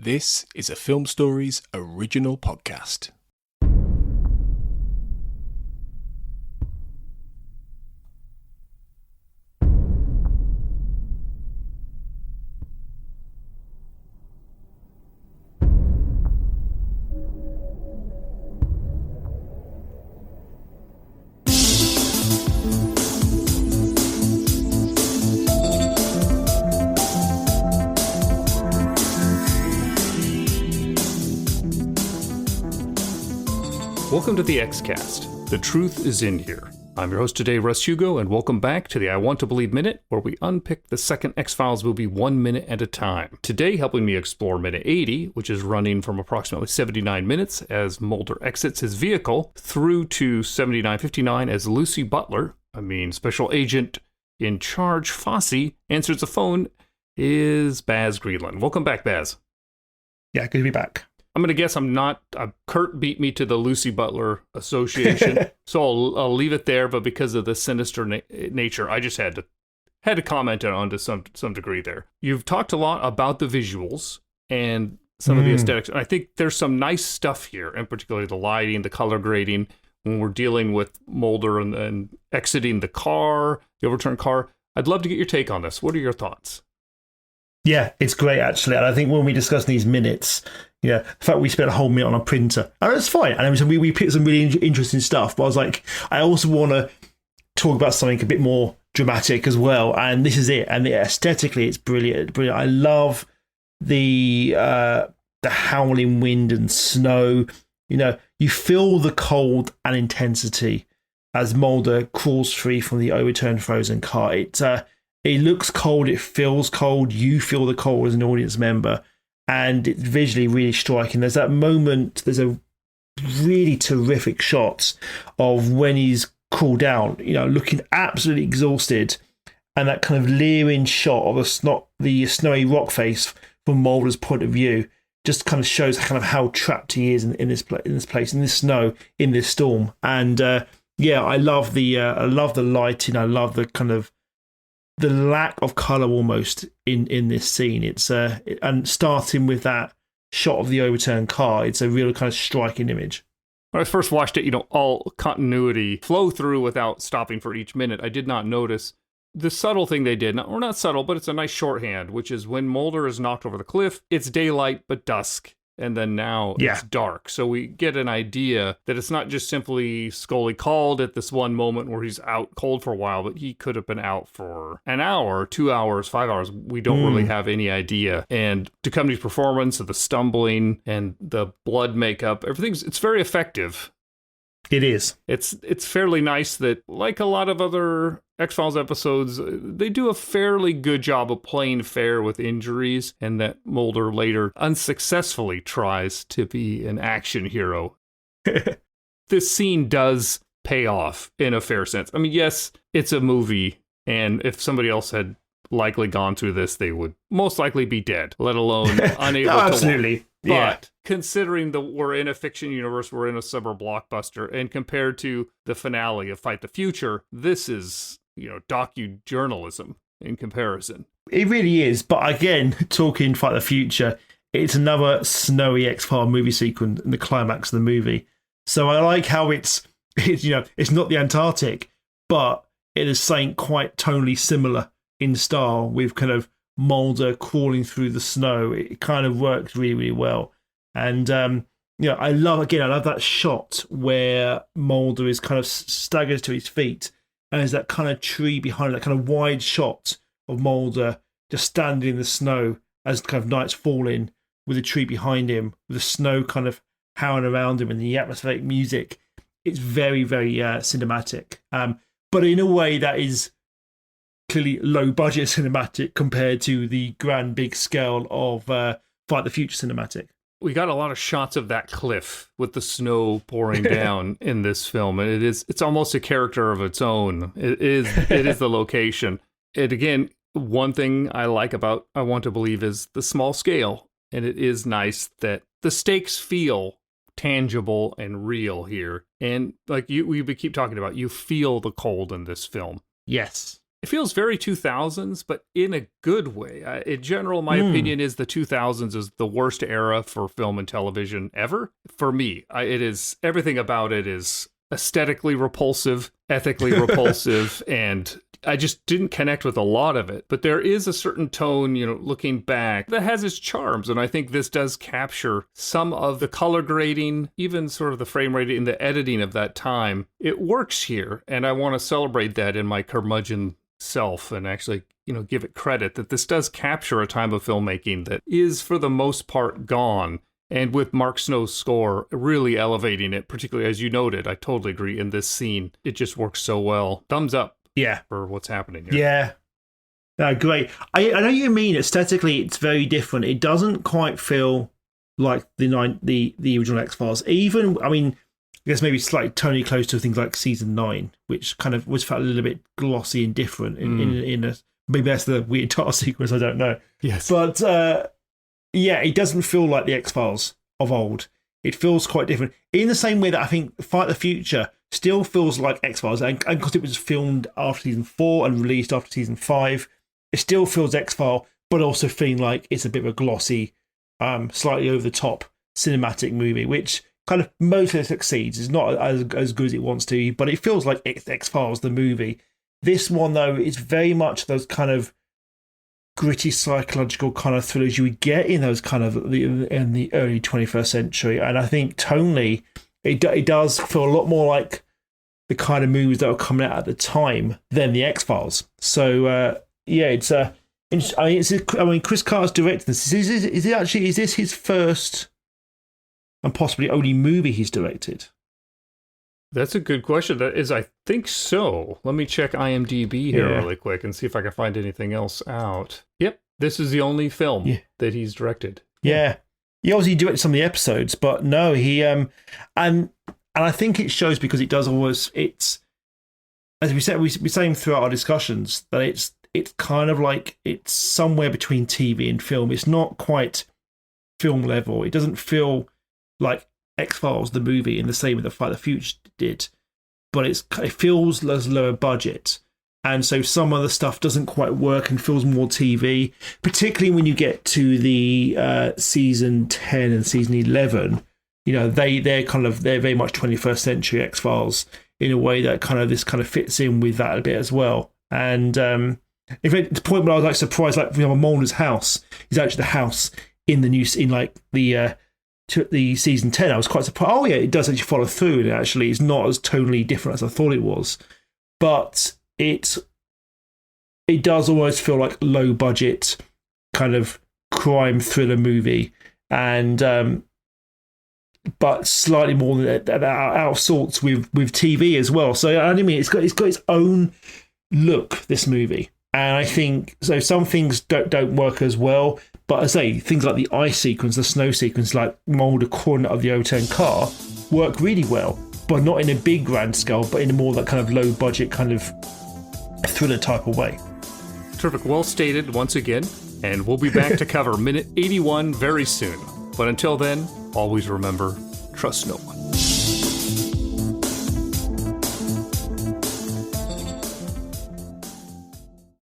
This is a Film Stories original podcast. Welcome to the X-Cast. The truth is in here. I'm your host today, Russ Hugo, and welcome back to the I Want to Believe Minute, where we unpick the second X-Files movie 1 minute at a time. Today, helping me explore minute 80, which is running from approximately 79 minutes as Mulder exits his vehicle, through to 79:59 as Lucy Butler, Special Agent in Charge Fosse, answers the phone, is Baz Greenland. Welcome back, Baz. Yeah, good to be back. I'm going to guess Kurt beat me to the Lucy Butler association, so I'll leave it there, but because of the sinister nature, I just had to comment on to some degree there. You've talked a lot about the visuals and some of the aesthetics, and I think there's some nice stuff here, and particularly the lighting, the color grading, when we're dealing with Mulder and exiting the car, the overturned car. I'd love to get your take on this. What are your thoughts? Yeah, it's great, actually. And I think when we discuss these minutes, the fact we spent a whole minute on a printer, and it's fine. And we picked some really interesting stuff. But I was like, I also want to talk about something a bit more dramatic as well. And this is it. And aesthetically, it's brilliant. Brilliant. I love the howling wind and snow. You feel the cold and intensity as Mulder crawls free from the overturned frozen car. It looks cold, it feels cold, you feel the cold as an audience member, and it's visually really striking. There's that moment, there's a really terrific shot of when he's crawled out, looking absolutely exhausted, and that kind of leering shot of the snowy rock face from Mulder's point of view just kind of shows how trapped he is in this place, in this snow, in this storm. And I love the lighting, I love the kind of the lack of colour almost in this scene. It's and starting with that shot of the overturned car, it's a real kind of striking image. When I first watched it, all continuity flow through without stopping for each minute. I did not notice the subtle thing they did, or not subtle, but it's a nice shorthand, which is when Mulder is knocked over the cliff, it's daylight but dusk. And then now it's dark. So we get an idea that it's not just simply Scully called at this one moment where he's out cold for a while, but he could have been out for an hour, 2 hours, 5 hours. We don't really have any idea. And Duchovny's performance of the stumbling and the blood makeup, it's very effective. It is. It's fairly nice that, like a lot of other X-Files episodes, they do a fairly good job of playing fair with injuries, and that Mulder later unsuccessfully tries to be an action hero. This scene does pay off in a fair sense. Yes, it's a movie, and if somebody else had likely gone through this, they would most likely be dead, let alone unable to absolutely. But considering that we're in a fiction universe, we're in a summer blockbuster, and compared to the finale of Fight the Future, this is, docu-journalism in comparison. It really is. But again, talking Fight the Future, it's another snowy X-File movie sequence in the climax of the movie. So I like how it's not the Antarctic, but it is something quite tonally similar in style with kind of Mulder crawling through the snow. It kind of works really, really well. And I love that shot where Mulder is kind of staggers to his feet, and there's that kind of tree behind, that kind of wide shot of Mulder just standing in the snow as kind of night's falling, with a tree behind him, with the snow kind of howling around him and the atmospheric music. It's very, very cinematic, but in a way that is clearly low budget cinematic compared to the grand big scale of Fight the Future cinematic. We got a lot of shots of that cliff with the snow pouring down in this film, and it's almost a character of its own. It is the location. And again, one thing I like about I Want to Believe is the small scale, and it is nice that the stakes feel tangible and real here. And like we keep talking about, you feel the cold in this film. Yes. It feels very 2000s, but in a good way. In general, my opinion is the 2000s is the worst era for film and television ever. For me, everything about it is aesthetically repulsive, ethically repulsive, and I just didn't connect with a lot of it. But there is a certain tone, looking back, that has its charms. And I think this does capture some of the color grading, even sort of the frame rate and the editing of that time. It works here. And I want to celebrate that in my curmudgeon self and actually, give it credit that this does capture a time of filmmaking that is, for the most part, gone. And with Mark Snow's score really elevating it, particularly as you noted, I totally agree in this scene. It just works so well. Thumbs up. Yeah, for what's happening here. Yeah. No, great. I know you mean aesthetically it's very different. It doesn't quite feel like the original X-Files. Even, I guess maybe slightly tonally close to things like season 9, which kind of was felt a little bit glossy and different in a, maybe that's the weird title sequence, I don't know. Yes. But it doesn't feel like the X-Files of old. It feels quite different. In the same way that I think Fight the Future still feels like X-Files, and because it was filmed after season 4 and released after season 5, it still feels X-File, but also feeling like it's a bit of a glossy, slightly over the top cinematic movie, which kind of mostly succeeds. It's not as good as it wants to, but it feels like X-Files the movie. This one, though, is very much those kind of gritty psychological kind of thrillers you would get in those kind of in the early 21st century, and I think tonally it does feel a lot more like the kind of movies that were coming out at the time than the X-Files. So Chris Carter's directing this. Is this his first and possibly only movie he's directed? That's a good question. That is, I think so. Let me check IMDb here really quick and see if I can find anything else out. Yep, this is the only film that he's directed. Yeah. He obviously directed some of the episodes, but no, he and I think it shows because it does always. It's, as we said, we're saying throughout our discussions that it's kind of like it's somewhere between TV and film. It's not quite film level. It doesn't feel like X-Files the movie in the same way that Fight the Future did, but it feels as lower budget. And so some of the stuff doesn't quite work and feels more TV, particularly when you get to the season 10 and season 11. They're very much 21st century X-Files in a way that this fits in with that a bit as well. And in fact, the point where I was surprised, Mulder's house is actually the house in the season 10. I was quite surprised. Oh yeah, it does actually follow through, and actually it's not as totally different as I thought it was. But it does almost feel like low budget kind of crime thriller movie, and but slightly more than out of sorts with TV as well. So it's got its own look, this movie, and I think so. Some things don't work as well, but as I say, things like the ice sequence, the snow sequence, like Mulder crawling out of the O10 car, work really well, but not in a big grand scale, but in a more that kind of low budget kind of thriller type of way. Terrific. Well stated once again. And we'll be back to cover minute 81 very soon. But until then, always remember, trust no one.